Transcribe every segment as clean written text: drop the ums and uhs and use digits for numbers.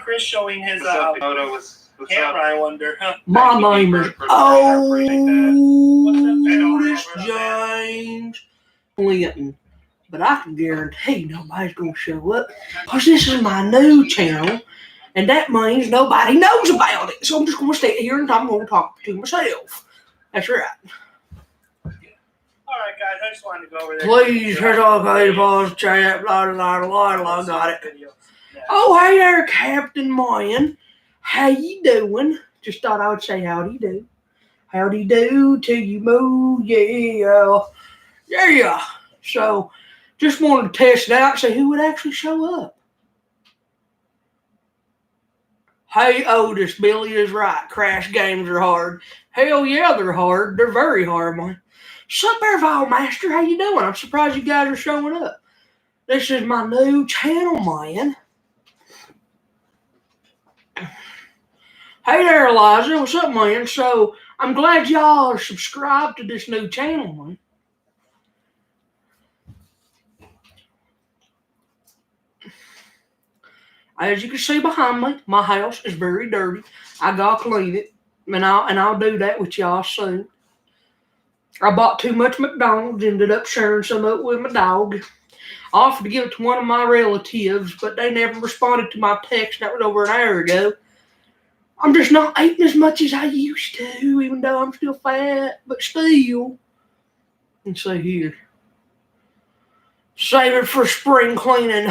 Chris showing his What's camera, I wonder. My name is Otis James Clinton. But I can guarantee nobody's going to show up because this is my new channel, and that means nobody knows about it. So I'm just going to sit here and I'm going to talk to myself. That's right. All right, guys, I just wanted to go over there. Please hit okay, pause, chat, blah, blah, blah, blah, got it. Oh, hey there, Captain Mayan. How you doing? Just thought I would say howdy do. Howdy do to you, moo, yeah. Yeah. So, just wanted to test it out, see who would actually show up. Hey, Otis, Billy is right. Crash games are hard. Hell yeah, they're hard. They're very hard, man. Sup there, Vol Master? How you doing? I'm surprised you guys are showing up. This is my new channel, man. Hey there, Eliza. What's up, man? So, I'm glad y'all are subscribed to this new channel, man. As you can see behind me, my house is very dirty. I gotta clean it, and I'll do that with y'all soon. I bought too much McDonald's, ended up sharing some of it with my dog. I offered to give it to one of my relatives, but they never responded to my text. That was over an hour ago. I'm just not eating as much as I used to, even though I'm still fat, but still. Let's see here. Save it for spring cleaning.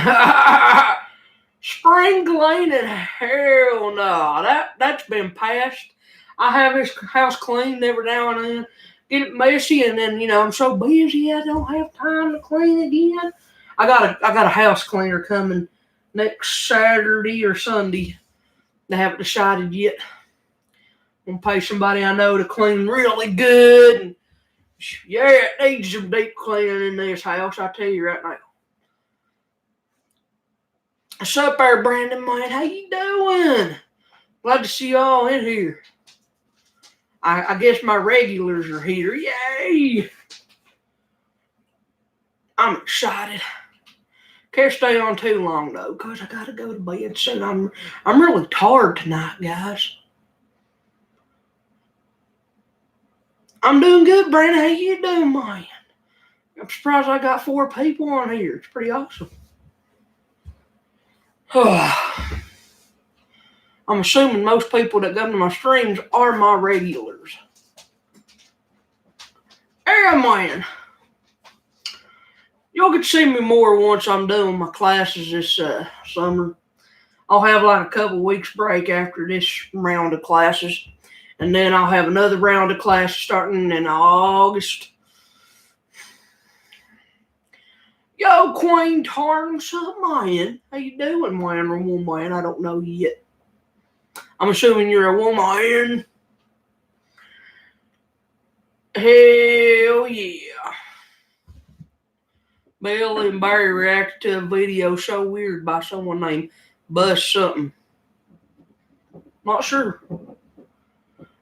Spring cleaning? Hell no. That's been passed. I have this house cleaned every now and then. Get it messy, and then, I'm so busy I don't have time to clean again. I got a house cleaner coming next Saturday or Sunday. They haven't decided yet. I'm gonna pay somebody I know to clean really good. And yeah, it needs some deep cleaning in this house, I tell you right now. What's up there, Brandon, man? How you doing? Glad to see y'all in here. I guess my regulars are here. Yay! I'm excited. Can't stay on too long though, cause I gotta go to bed soon. I'm really tired tonight, guys. I'm doing good, Brandon. How you doing, man? I'm surprised I got 4 people on here. It's pretty awesome. I'm assuming most people that come to my streams are my regulars. Yeah, man. Y'all get to see me more once I'm done with my classes this summer. I'll have like a couple weeks break after this round of classes. And then I'll have another round of classes starting in August. Yo, Queen Tarn, what's up, man? How you doing, man or woman? I don't know yet. I'm assuming you're a woman. Hell yeah. Bill and Barry reacted to a video so weird by someone named Buzz something. Not sure.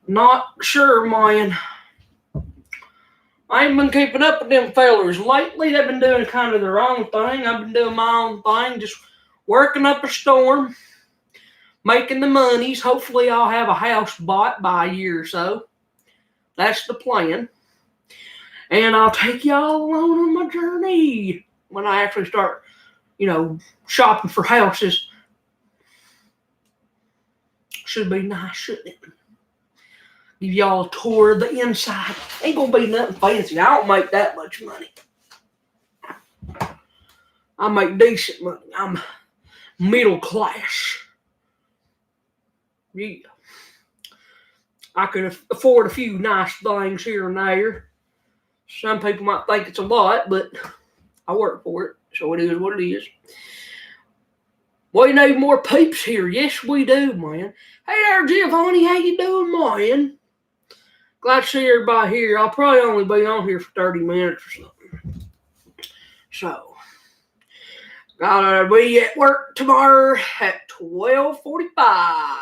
Not sure, man. I ain't been keeping up with them fellers. Lately, they've been doing kind of their own thing. I've been doing my own thing, just working up a storm, making the monies. Hopefully, I'll have a house bought by a year or so. That's the plan. And I'll take y'all along on my journey when I actually start, shopping for houses. Should be nice, shouldn't it? Give y'all a tour of the inside. Ain't gonna be nothing fancy. I don't make that much money. I make decent money. I'm middle class. Yeah. I can afford a few nice things here and there. Some people might think it's a lot, but I work for it, so it is what it is. We need more peeps here. Yes, we do, man. Hey there, Giovanni. How you doing, man? Glad to see everybody here. I'll probably only be on here for 30 minutes or something. So, gotta be at work tomorrow at 12:45.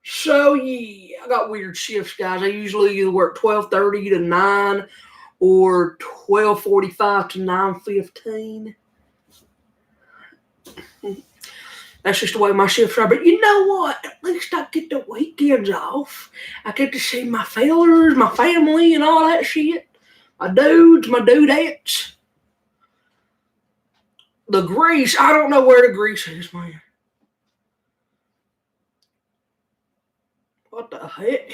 So, yeah, I got weird shifts, guys. I usually either work 12:30 to 9 or 12:45 to 9:15. That's just the way my shifts are. But you know what? At least I get the weekends off. I get to see my fellers, my family, and all that shit. My dudes, my dudettes. The grease, I don't know where the grease is, man. What the heck?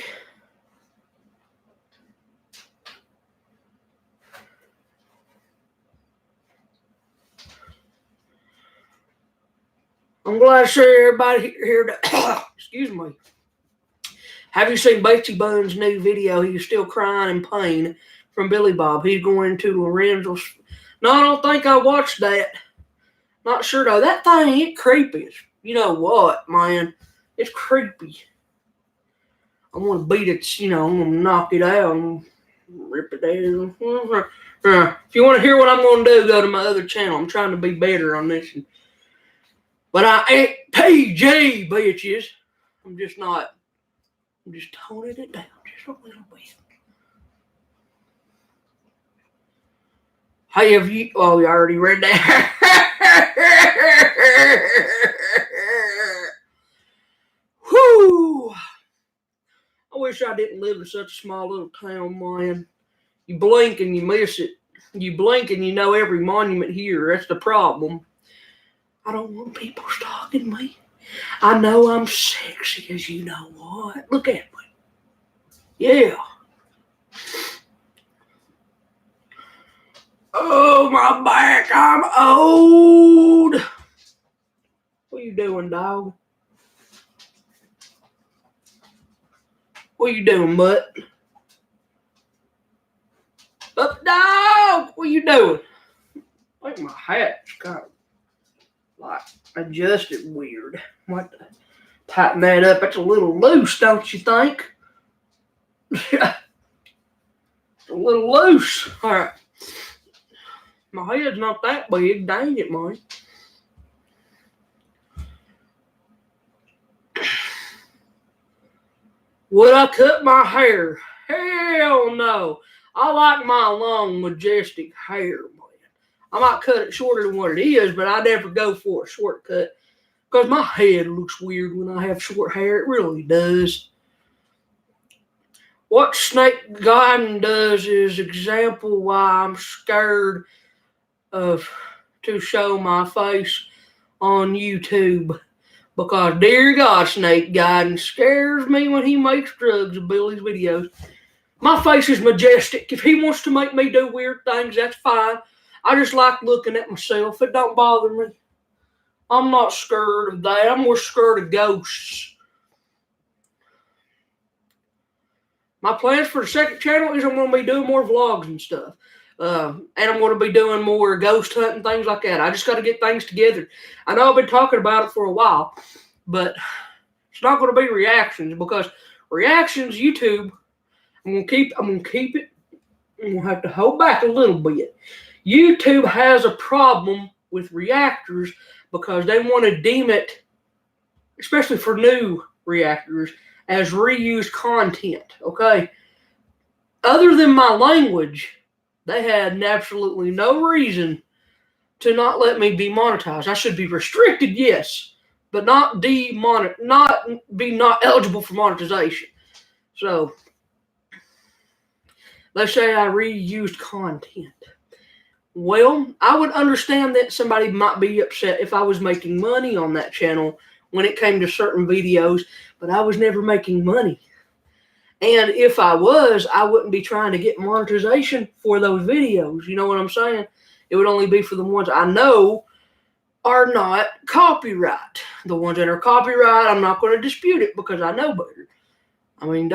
I'm glad to see everybody here to, excuse me. Have you seen Betsy Bunn's new video? He's still crying in pain from Billy Bob. He's going to Lorenzo's. No, I don't think I watched that. Not sure though. That thing, it's creepy. You know what, man? It's creepy. I'm going to beat it, I'm going to knock it out and rip it down. If you want to hear what I'm going to do, go to my other channel. I'm trying to be better on this one. But I ain't PG, bitches. I'm just toning it down just a little bit. Hey, have you? Oh, you already read that. Whew. I wish I didn't live in such a small little town, man. You blink and you miss it. You blink and you know every monument here. That's the problem. I don't want people stalking me. I know I'm sexy as you know what. Look at me. Yeah. Oh, my back. I'm old. What you doing, dog? What you doing, mutt? Up, dog. What you doing? I think my hat's kind of like adjusted weird. Might tighten that up. It's a little loose, don't you think? It's a little loose. All right. My head's not that big. Dang it, man. Would I cut my hair? Hell no. I like my long, majestic hair, man. I might cut it shorter than what it is, but I never go for a shortcut because my head looks weird when I have short hair. It really does. What snake guiding does is example why I'm scared of to show my face on YouTube. Because, dear God, snake guiding scares me when he makes drugs of Billy's videos. My face is majestic. If he wants to make me do weird things, that's fine. I just like looking at myself. It don't bother me. I'm not scared of that. I'm more scared of ghosts. My plans for the second channel is I'm going to be doing more vlogs and stuff. And I'm going to be doing more ghost hunting, things like that. I just got to get things together. I know I've been talking about it for a while, but it's not going to be reactions because reactions, YouTube, I'm going to keep it. I'm going to have to hold back a little bit. YouTube has a problem with reactors because they want to deem it, especially for new reactors, as reused content, okay? Other than my language, they had absolutely no reason to not let me be monetized. I should be restricted, yes, but not be not eligible for monetization. So, let's say I reused content. Well, I would understand that somebody might be upset if I was making money on that channel when it came to certain videos, but I was never making money. And if I was, I wouldn't be trying to get monetization for those videos. You know what I'm saying? It would only be for the ones I know are not copyright. The ones that are copyright, I'm not going to dispute it because I know better. I mean,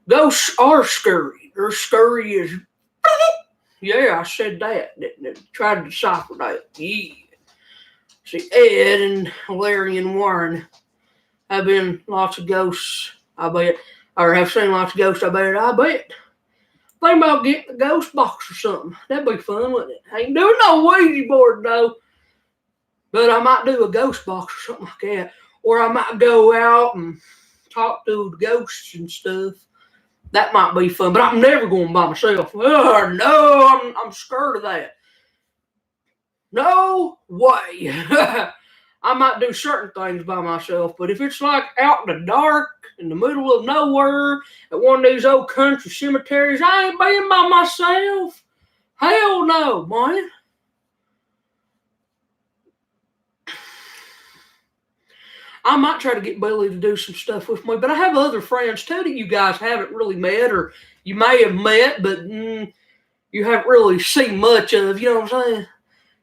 ghosts are scary. They're scary as... Yeah, I said that. Tried to decipher that. Yeah. See, Ed and Larry and Warren have been lots of ghosts, I bet. Or have seen lots of ghosts, I bet. Think about getting a ghost box or something. That'd be fun, wouldn't it? I ain't doing no Ouija board, though. But I might do a ghost box or something like that. Or I might go out and talk to the ghosts and stuff. That might be fun, but I'm never going by myself. Oh, no, I'm scared of that. No way. I might do certain things by myself, but if it's like out in the dark, in the middle of nowhere, at one of these old country cemeteries, I ain't being by myself. Hell no, man. I might try to get Billy to do some stuff with me, but I have other friends too that you guys haven't really met, or you may have met, but you haven't really seen much of. You know what I'm saying?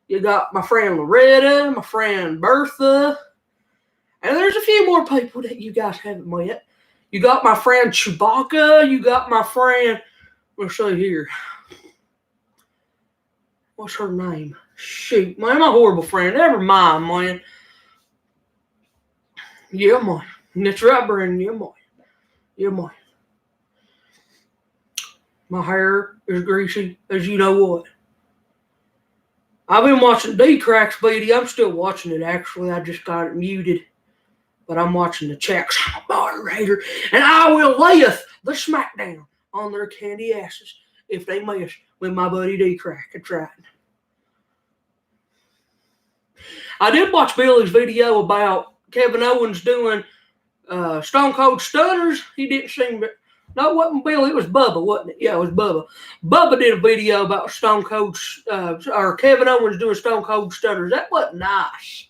You got my friend Loretta, my friend Bertha, and there's a few more people that you guys haven't met. You got my friend Chewbacca. You got my friend, let's see here. What's her name? Shoot, man, my horrible friend. Never mind, man. Yeah, man. That's right, Brandon. Yeah, man. Yeah, man. My hair is greasy, as you know what. I've been watching D-Crack's video. I'm still watching it, actually. I just got it muted. But I'm watching the checks moderator. And I will layeth the smackdown on their candy asses if they mess with my buddy D-Crack. That's right. I did watch Billy's video about Kevin Owens doing Stone Cold Stunners. He didn't seem to. No, it wasn't Billy. It was Bubba, wasn't it? Yeah, it was Bubba. Bubba did a video about Stone Cold, or Kevin Owens doing Stone Cold Stunners. That wasn't nice.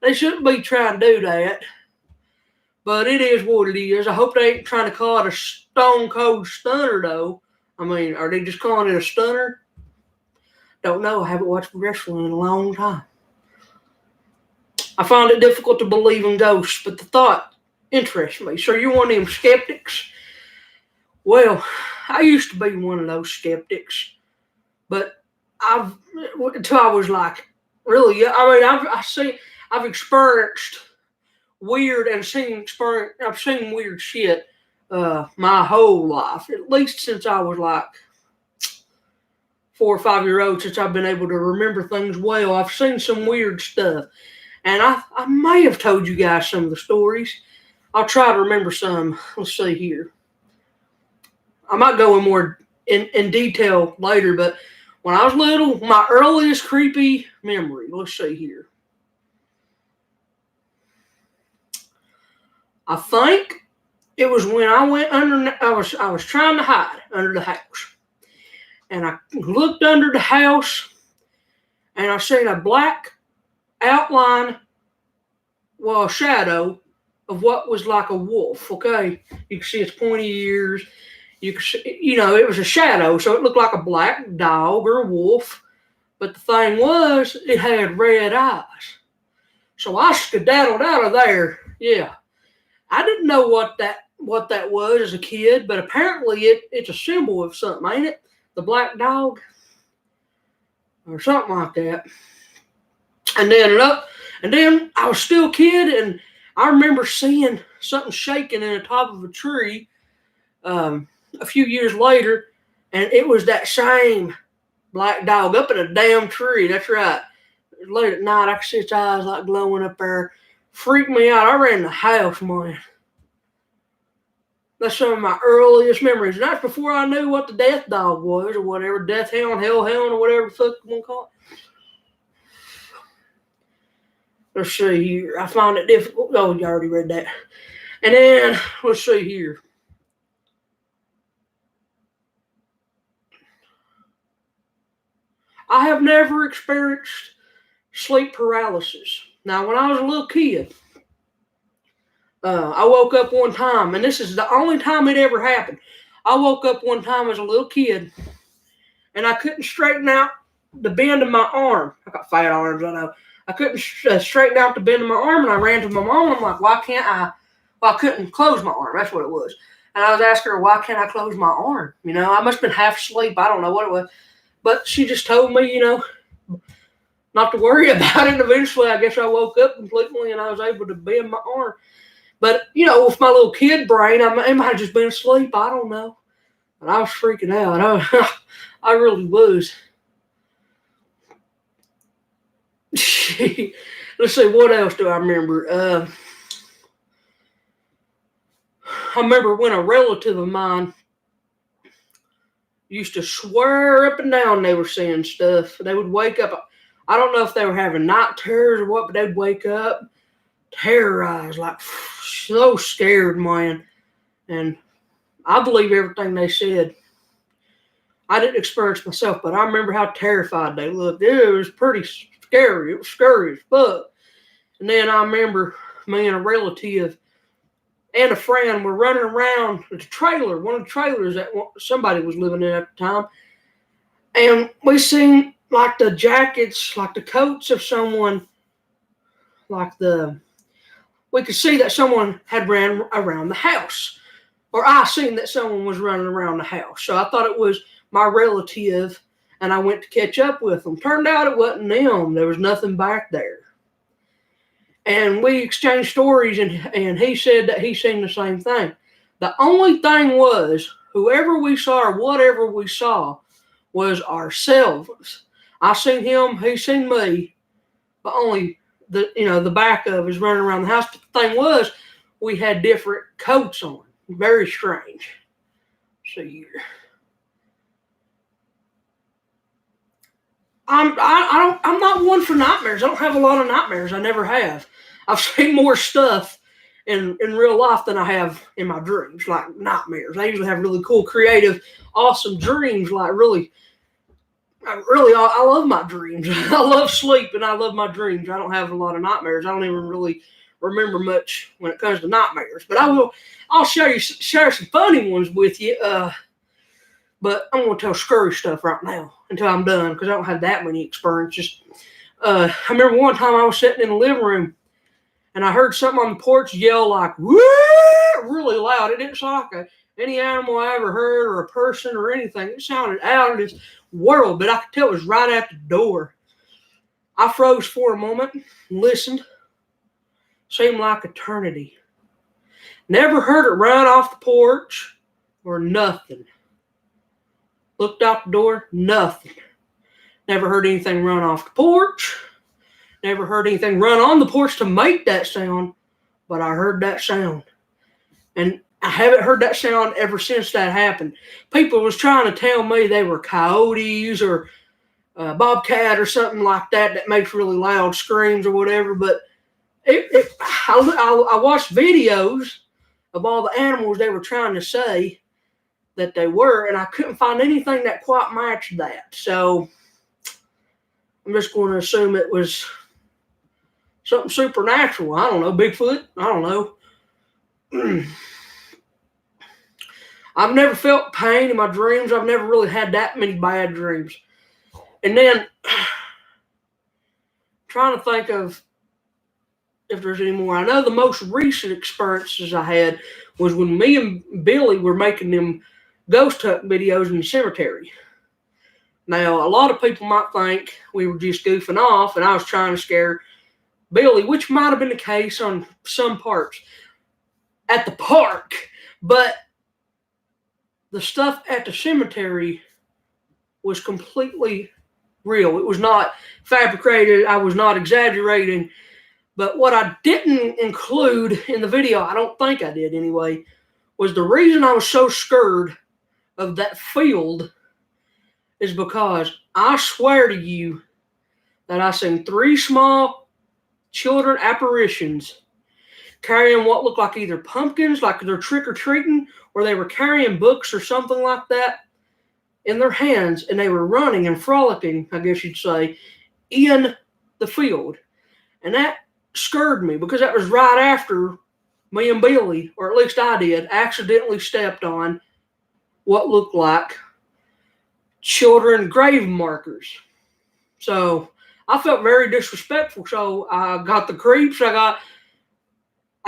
They shouldn't be trying to do that. But it is what it is. I hope they ain't trying to call it a Stone Cold Stunner, though. I mean, are they just calling it a stunner? Don't know. I haven't watched wrestling in a long time. I found it difficult to believe in ghosts, but the thought interests me. So you're one of them skeptics? Well, I used to be one of those skeptics, but until I was like, really, I mean, I've experienced weird and I've seen weird shit my whole life, at least since I was like 4 or 5 years old, since I've been able to remember things well. I've seen some weird stuff. And I may have told you guys some of the stories. I'll try to remember some. Let's see here. I might go in more in detail later, but when I was little, my earliest creepy memory, let's see here. I think it was when I went under, I was trying to hide under the house. And I looked under the house and I seen a black outline, well, a shadow of what was like a wolf, okay? You can see its pointy ears. You can see, it was a shadow, so it looked like a black dog or a wolf. But the thing was, it had red eyes. So I skedaddled out of there. Yeah. I didn't know what that was as a kid, but apparently it's a symbol of something, ain't it? The black dog? Or something like that. And then I was still a kid, and I remember seeing something shaking in the top of a tree a few years later, and it was that same black dog up in a damn tree. That's right. Late at night, I could see its eyes like glowing up there. Freaked me out. I ran in the house, man. That's some of my earliest memories. And that's before I knew what the death dog was or whatever. Death hound, hellhound, or whatever the fuck you want to call it. Let's see here. I found it difficult. Oh, you already read that. And then, let's see here. I have never experienced sleep paralysis. Now, when I was a little kid, I woke up one time, and this is the only time it ever happened. I woke up one time as a little kid, and I couldn't straighten out the bend of my arm. I got fat arms, I know. I couldn't straighten out the bend of my arm, and I ran to my mom, and I'm like, why can't I? Well, I couldn't close my arm. That's what it was. And I was asking her, why can't I close my arm? I must have been half asleep. I don't know what it was. But she just told me, not to worry about it. Eventually, I guess I woke up completely, and I was able to bend my arm. But, with my little kid brain, I might have just been asleep. I don't know. But I was freaking out. I really was. Let's see, what else do I remember? I remember when a relative of mine used to swear up and down they were seeing stuff. They would wake up. I don't know if they were having night terrors or what, but they'd wake up terrorized, like so scared, man. And I believe everything they said. I didn't experience myself, but I remember how terrified they looked. It was pretty scary. It was scary as fuck. And then I remember me and a relative and a friend were running around the trailer, one of the trailers that somebody was living in at the time. And we seen like the jackets, like the coats of someone, we could see that someone had ran around the house. Or I seen that someone was running around the house. So I thought it was my relative, and I went to catch up with them. Turned out it wasn't them. There was nothing back there. And we exchanged stories, and he said that he seen the same thing. The only thing was, whoever we saw or whatever we saw was ourselves. I seen him, he seen me, but only the back of us running around the house. But the thing was, we had different coats on. Very strange. See here. I'm not one for nightmares. I don't have a lot of nightmares. I never have. I've seen more stuff in real life than I have in my dreams, like nightmares. I usually have really cool, creative, awesome dreams. Like I love my dreams. I love sleep and I love my dreams. I don't have a lot of nightmares. I don't even really remember much when it comes to nightmares. But I'll share some funny ones with you. But I'm going to tell scary stuff right now until I'm done because I don't have that many experiences. I remember one time I was sitting in the living room and I heard something on the porch yell like, "Woo!" really loud. It didn't sound like any animal I ever heard or a person or anything. It sounded out of this world, but I could tell it was right at the door. I froze for a moment and listened. Seemed like eternity. Never heard it run off the porch or nothing. Looked out the door, nothing. Never heard anything run off the porch. Never heard anything run on the porch to make that sound, but I heard that sound. And I haven't heard that sound ever since that happened. People was trying to tell me they were coyotes or bobcat or something like that makes really loud screams or whatever, but I watched videos of all the animals they were trying to say that they were, and I couldn't find anything that quite matched that. So I'm just going to assume it was something supernatural. I don't know, Bigfoot. I don't know. I've never felt pain in my dreams. I've never really had that many bad dreams. And then trying to think of if there's any more. I know the most recent experiences I had was when me and Billy were making them ghost hunt videos in the cemetery. Now, a lot of people might think we were just goofing off and I was trying to scare Billy, which might have been the case on some parts at the park, but the stuff at the cemetery was completely real. It was not fabricated. I was not exaggerating. But what I didn't include in the video, I don't think I did anyway, was the reason I was so scared of that field is because I swear to you that I seen 3 small children apparitions carrying what looked like either pumpkins, like they're trick-or-treating, or they were carrying books or something like that in their hands, and they were running and frolicking, I guess you'd say, in the field. And that scared me because that was right after me and Billy, or at least I did, accidentally stepped on what looked like children grave markers. So I felt very disrespectful. So I got the creeps. I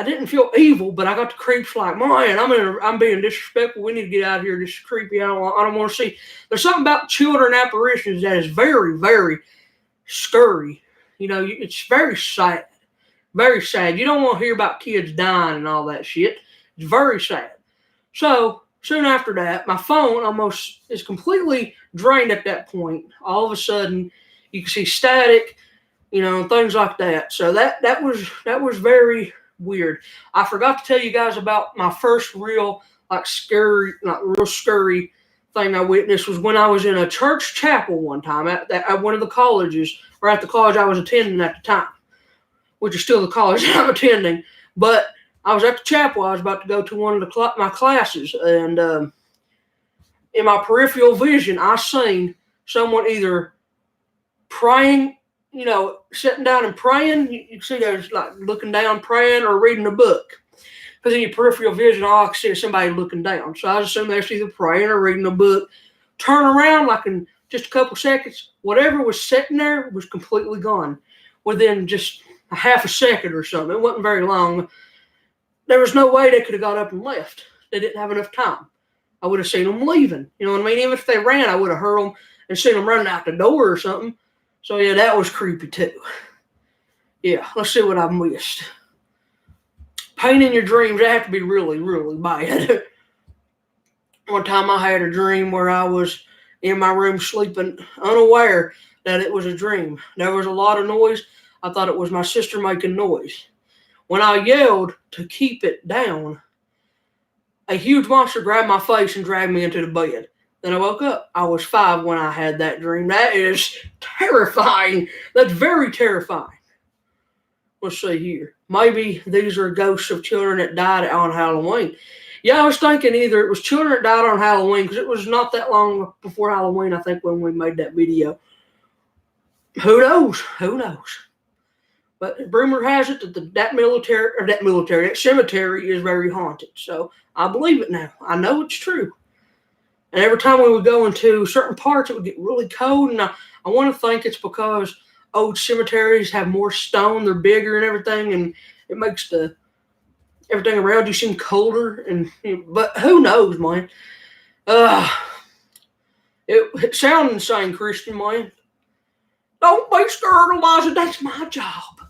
didn't feel evil, but I got the creeps like, man, I'm being disrespectful. We need to get out of here. This is creepy. I don't want to see. There's something about children apparitions that is very, very scary. You know, it's very sad. Very sad. You don't want to hear about kids dying and all that shit. It's very sad. So soon after that, my phone almost is completely drained at that point. All of a sudden, you can see static, and things like that. So that was very weird. I forgot to tell you guys about my first real, scary, not real scary thing I witnessed was when I was in a church chapel one time at one of the colleges, or at the college I was attending at the time, which is still the college I'm attending. But I was at the chapel. I was about to go to one of my classes, and in my peripheral vision, I seen someone either praying, sitting down and praying. You see there's like looking down, praying, or reading a book. Because in your peripheral vision, all I can see is somebody looking down. So I assume they're either praying or reading a book. Turn around, like in just a couple seconds, whatever was sitting there was completely gone within just a half a second or something. It wasn't very long. There was no way they could have got up and left. They didn't have enough time. I would have seen them leaving. You know what I mean? Even if they ran, I would have heard them and seen them running out the door or something. So, yeah, that was creepy, too. Yeah, let's see what I missed. Pain in your dreams, that have to be really, really bad. One time I had a dream where I was in my room sleeping, unaware that it was a dream. There was a lot of noise. I thought it was my sister making noise. When I yelled to keep it down, a huge monster grabbed my face and dragged me into the bed. Then I woke up. I was 5 when I had that dream. That is terrifying. That's very terrifying. Let's see here. Maybe these are ghosts of children that died on Halloween. Yeah, I was thinking either it was children that died on Halloween, because it was not that long before Halloween, I think, when we made that video. Who knows? Who knows? But rumor has it that that cemetery is very haunted. So I believe it now. I know it's true. And every time we would go into certain parts, it would get really cold. And I want to think it's because old cemeteries have more stone, they're bigger and everything, and it makes everything around you seem colder. But who knows, man? It sounds insane, Christian, man. Don't be scared, Elijah. That's my job.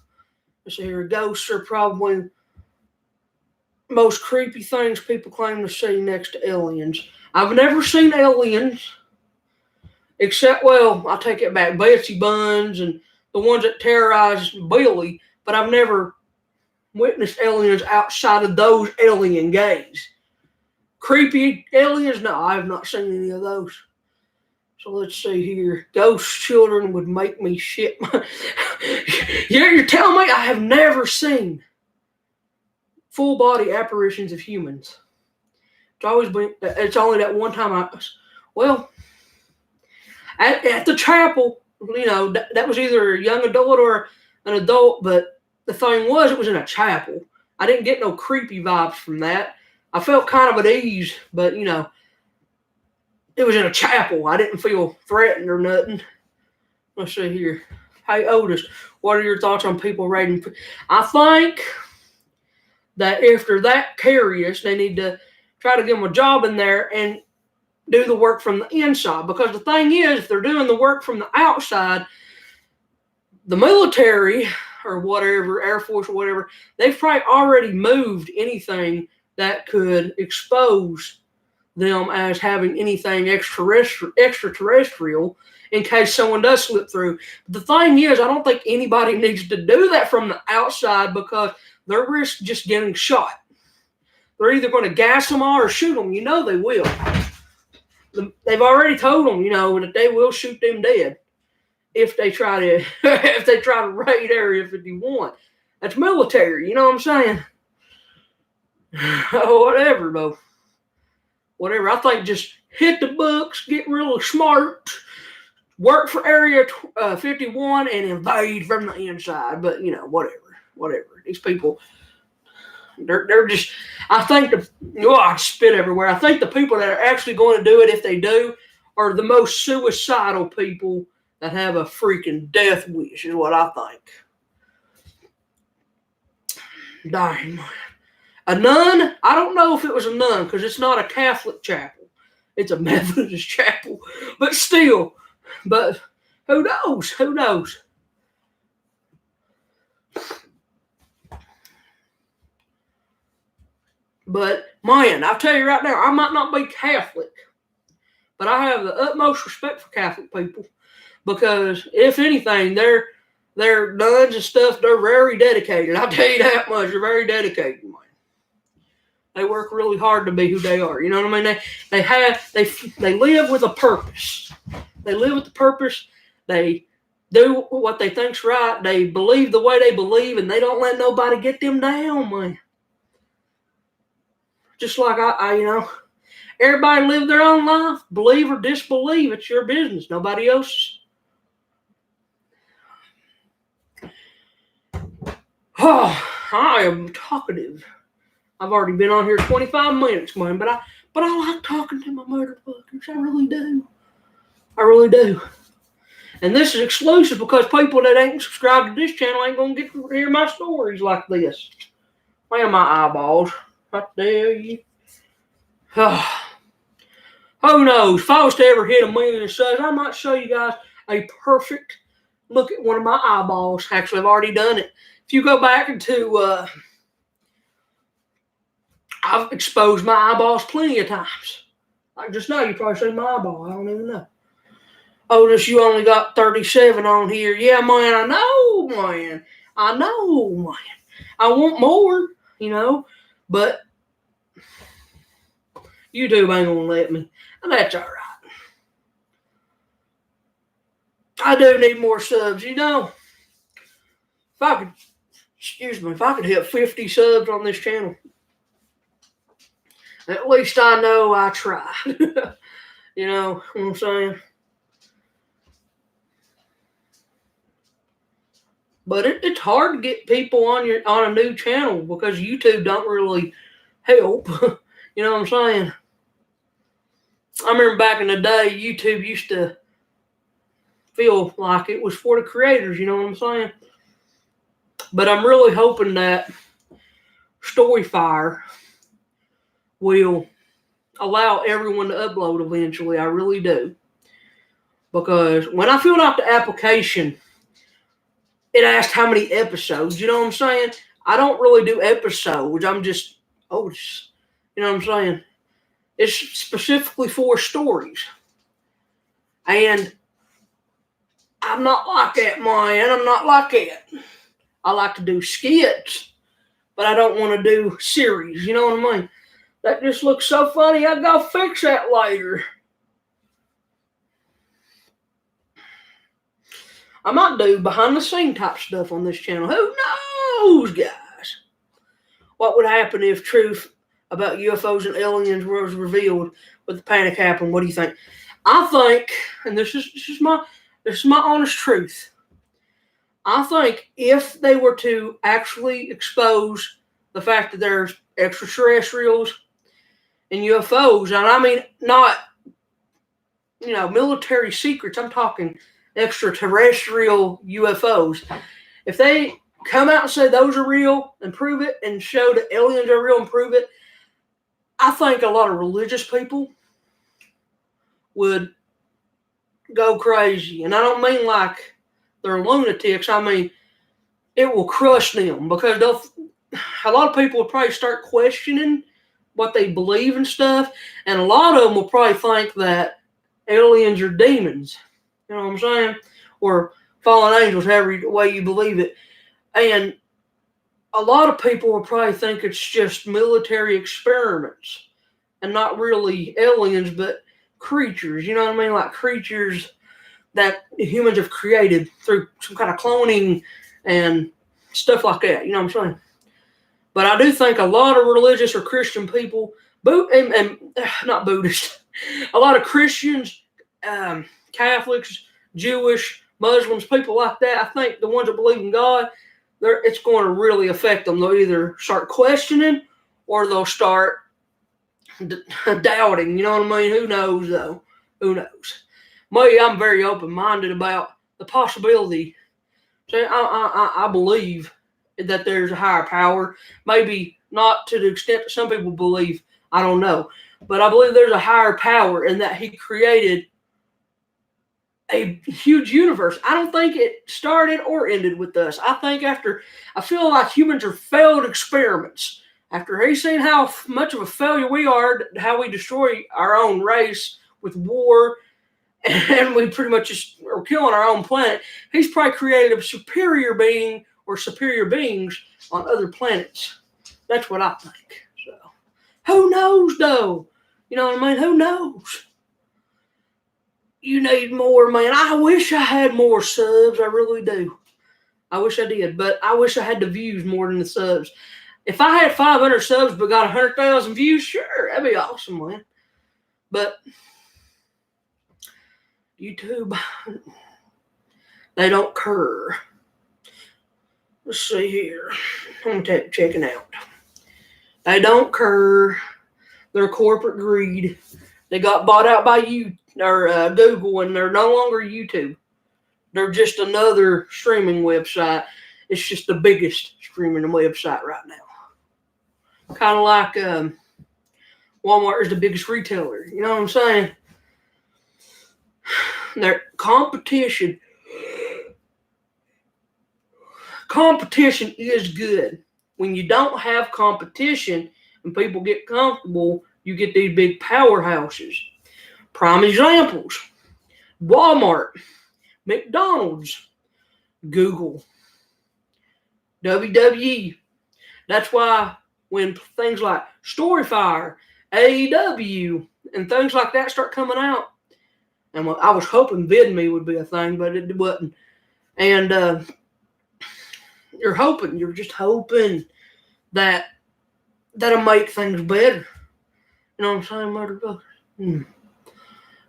Let's see here. Ghosts are probably most creepy things people claim to see next to aliens. I've never seen aliens, except, well, I take it back, Betsy Buns and the ones that terrorized Billy, but I've never witnessed aliens outside of those alien gays. Creepy aliens? No, I have not seen any of those. So let's see here. Ghost children would make me shit. You're telling me I have never seen full body apparitions of humans? It's only that one time at the chapel, that was either a young adult or an adult, but the thing was, it was in a chapel. I didn't get no creepy vibes from that. I felt kind of at ease, but, it was in a chapel. I didn't feel threatened or nothing. Let's see here. Hey, Otis, what are your thoughts on people raiding? I think that if they're that curious, they need to try to give them a job in there and do the work from the inside. Because the thing is, if they're doing the work from the outside, the military or whatever, Air Force or whatever, they've probably already moved anything that could expose them as having anything extraterrestrial in case someone does slip through. But the thing is, I don't think anybody needs to do that from the outside, because they're risk just getting shot. They're either going to gas them all or shoot them. They will. They've already told them, that they will shoot them dead if they try to raid Area 51. That's military. You know what I'm saying? Whatever, though. Whatever. I think just hit the books, get really smart, work for Area 51, and invade from the inside. But, whatever. These people, they're just, I think I spit everywhere. I think the people that are actually going to do it, if they do, are the most suicidal people that have a freaking death wish, is what I think. Dang. A nun? I don't know if it was a nun, because it's not a Catholic chapel. It's a Methodist chapel. But still. But who knows? Who knows? But, man, I'll tell you right now, I might not be Catholic, but I have the utmost respect for Catholic people, because, if anything, their nuns and stuff, they're very dedicated. I'll tell you that much. They're very dedicated, man. They work really hard to be who they are. You know what I mean? They live with a purpose. They live with the purpose. They do what they think's right. They believe the way they believe, and they don't let nobody get them down, man. Just like I everybody live their own life. Believe or disbelieve, it's your business. Nobody else's. Oh, I am talkative. I've already been on here 25 minutes, man, but I like talking to my motherfuckers. I really do. I really do. And this is exclusive because people that ain't subscribed to this channel ain't gonna get to hear my stories like this. Man, my eyeballs. I tell you. Who knows? If I was to ever hit 1 million subs, I might show you guys a perfect look at one of my eyeballs. Actually, I've already done it. If you go back into, I've exposed my eyeballs plenty of times. Like just now, you probably see my eyeball. I don't even know. Otis, you only got 37 on here. Yeah, man, I know, man. I know, man. I want more, but YouTube ain't gonna let me. And that's all right. I do need more subs, If I could hit 50 subs on this channel, at least I know I tried. You know what I'm saying? But it's hard to get people on a new channel because YouTube don't really help. You know what I'm saying? I remember back in the day, YouTube used to feel like it was for the creators. You know what I'm saying? But I'm really hoping that Storyfire will allow everyone to upload eventually. I really do. Because when I filled out the application, it asked how many episodes. You know what I'm saying? I don't really do episodes. I'm just Otis. You know what I'm saying? It's specifically for stories. And I'm not like that, man. I'm not like that. I like to do skits, but I don't want to do series. You know what I mean? That just looks so funny. I gotta fix that later. I might do behind the scene type stuff on this channel. Who knows, guys? What would happen if truth about UFOs and aliens was revealed with the panic happened? What do you think? I think, and this is my honest truth. I think if they were to actually expose the fact that there's extraterrestrials and UFOs, and I mean not military secrets, I'm talking extraterrestrial UFOs. If they come out and say those are real and prove it and show that aliens are real and prove it, I think a lot of religious people would go crazy. And I don't mean like they're lunatics. I mean, it will crush them because a lot of people will probably start questioning what they believe and stuff. And a lot of them will probably think that aliens are demons. You know what I'm saying? Or fallen angels, however way you believe it. And a lot of people will probably think it's just military experiments and not really aliens, but creatures. You know what I mean? Like creatures that humans have created through some kind of cloning and stuff like that. You know what I'm saying? But I do think a lot of religious or Christian people, and not Buddhist, a lot of Christians, Catholics, Jewish, Muslims, people like that, I think the ones that believe in God, it's going to really affect them. They'll either start questioning or they'll start doubting. You know what I mean? Who knows, though? Who knows? Me, I'm very open-minded about the possibility. See, I believe that there's a higher power. Maybe not to the extent that some people believe. I don't know. But I believe there's a higher power and that he created a huge universe. I don't think it started or ended with us. I feel like humans are failed experiments. After he's seen how much of a failure we are, how we destroy our own race with war, and we pretty much just are killing our own planet, he's probably created a superior being or superior beings on other planets. That's what I think. So Who knows, though? You know what I mean? Who knows? You need more, man. I wish I had more subs. I really do. I wish I did, but I wish I had the views more than the subs. If I had 500 subs but got 100,000 views, sure, that'd be awesome, man. But YouTube, they don't care. Let's see here. I'm checking out. They don't care. They're corporate greed. They got bought out by Google, and they're no longer YouTube. They're just another streaming website. It's just the biggest streaming website right now. Kind of like Walmart is the biggest retailer. You know what I'm saying? Their competition is good. When you don't have competition and people get comfortable, you get these big powerhouses. Prime examples: Walmart, McDonald's, Google, WWE. That's why when things like Storyfire, AEW, and things like that start coming out, and I was hoping VidMe would be a thing, but it wasn't. And you're just hoping that that'll make things better. You know what I'm saying, motherfucker?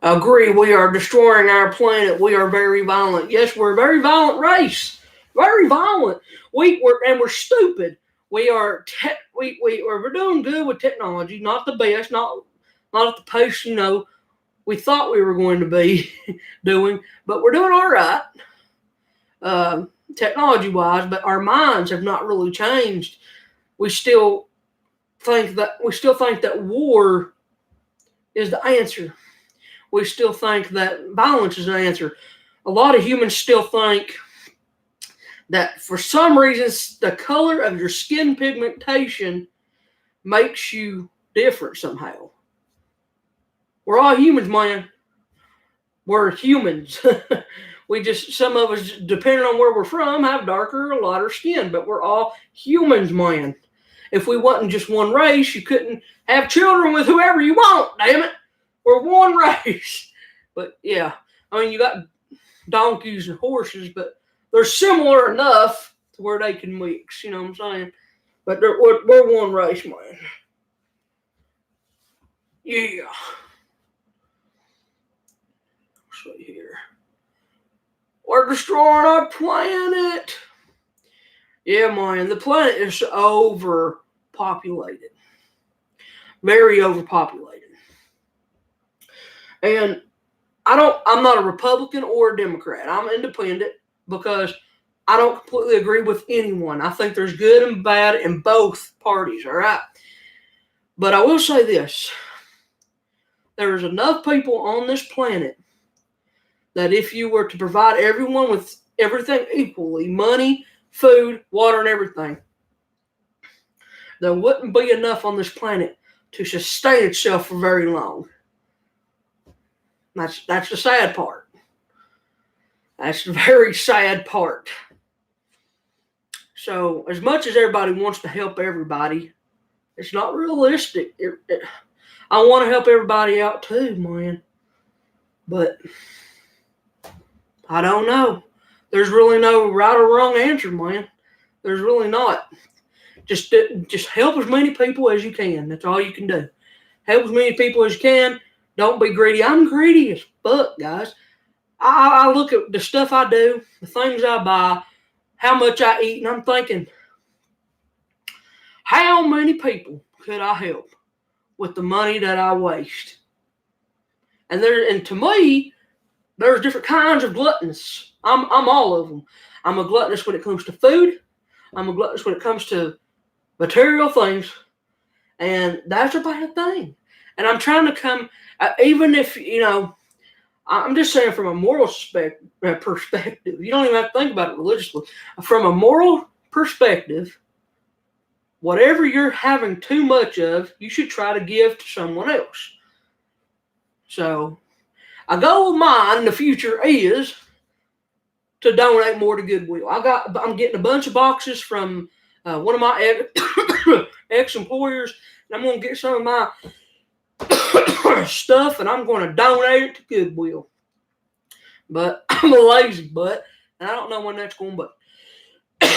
I agree, we are destroying our planet. We are very violent. Yes, we're a very violent race. Very violent. We're stupid. We're doing good with technology. Not the best. Not at the pace, we thought we were going to be doing. But we're doing all right, technology-wise. But our minds have not really changed. We still think that war is the answer. We still think that violence is the answer. A lot of humans still think that for some reason the color of your skin pigmentation makes you different somehow. We're all humans, man. We're humans. Some of us, depending on where we're from, have darker or lighter skin, but we're all humans, man. If we wasn't just one race, you couldn't have children with whoever you want, damn it. We're one race. But yeah, you got donkeys and horses, but they're similar enough to where they can mix, you know what I'm saying? But we're one race, man. Yeah. Let's see here. We're destroying our planet. Yeah, man, the planet is overpopulated. Very overpopulated. And I'm not a Republican or a Democrat. I'm independent because I don't completely agree with anyone. I think there's good and bad in both parties, all right? But I will say this. There's enough people on this planet that if you were to provide everyone with everything equally, money, food, water, and everything, there wouldn't be enough on this planet to sustain itself for very long. That's the sad part. That's the very sad part. So, as much as everybody wants to help everybody, it's not realistic. I want to help everybody out too, man. But I don't know. There's really no right or wrong answer, man. There's really not. Just help as many people as you can. That's all you can do. Help as many people as you can. Don't be greedy. I'm greedy as fuck, guys. I look at the stuff I do, the things I buy, how much I eat, and I'm thinking, how many people could I help with the money that I waste? And to me, there's different kinds of gluttonous. I'm all of them. I'm a gluttonous when it comes to food. I'm a gluttonous when it comes to material things. And that's a bad thing. And I'm trying to come, even if, I'm just saying from a moral perspective, you don't even have to think about it religiously. From a moral perspective, whatever you're having too much of, you should try to give to someone else. So, a goal of mine in the future is to donate more to Goodwill. I'm getting a bunch of boxes from one of my ex-employers and I'm going to get some of my stuff and I'm going to donate it to Goodwill. But I'm a lazy butt, and I don't know when that's going to be.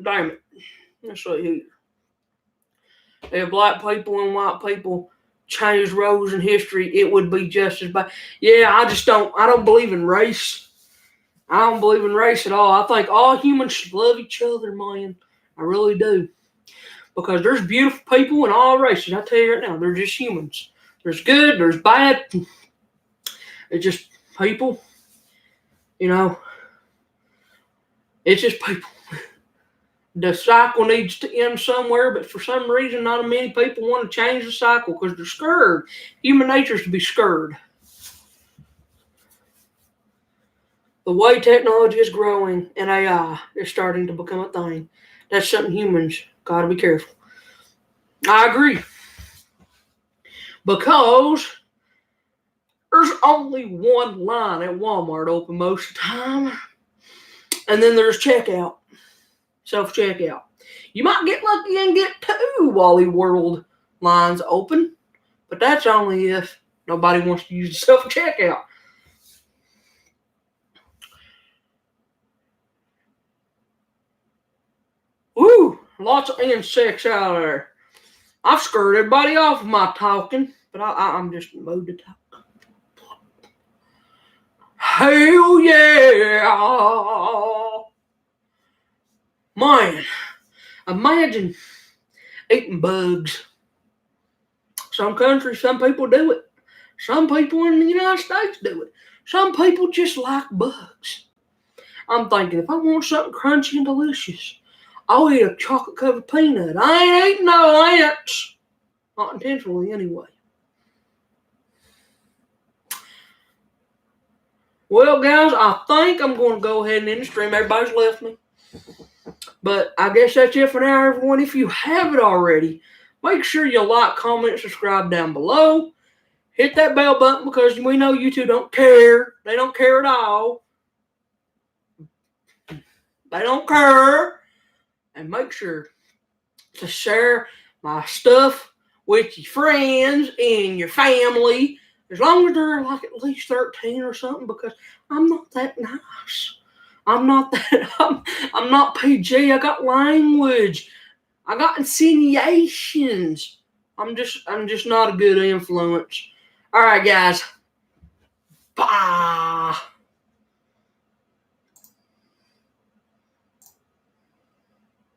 Damn it. Let's see here. If black people and white people changed roles in history, it would be just as bad. Yeah, I don't believe in race. I don't believe in race at all. I think all humans should love each other, man. I really do. Because there's beautiful people in all races. I tell you right now, they're just humans. There's good, there's bad. It's just people. It's just people. The cycle needs to end somewhere, but for some reason, not many people want to change the cycle because they're scared. Human nature is to be scared. The way technology is growing and AI is starting to become a thing, that's something humans got to be careful. I agree. Because there's only one line at Walmart open most of the time. And then there's checkout. Self-checkout. You might get lucky and get 2 Wally World lines open. But that's only if nobody wants to use the self-checkout. Woo! Lots of insects out there. I've scared everybody off of my talking. But I'm just in the mood to talk. Hell yeah! Man, imagine eating bugs. Some countries, some people do it. Some people in the United States do it. Some people just like bugs. I'm thinking, if I want something crunchy and delicious, I'll eat a chocolate-covered peanut. I ain't eating no ants. Not intentionally, anyway. Well, guys, I think I'm going to go ahead and end the stream. Everybody's left me. But I guess that's it for now, everyone. If you haven't already, make sure you like, comment, subscribe down below. Hit that bell button because we know YouTube don't care. They don't care at all. They don't care. And make sure to share my stuff with your friends and your family. As long as they're like at least 13 or something, because I'm not that nice. I'm not PG. I got language. I got insinuations. I'm just not a good influence. All right, guys. Bye.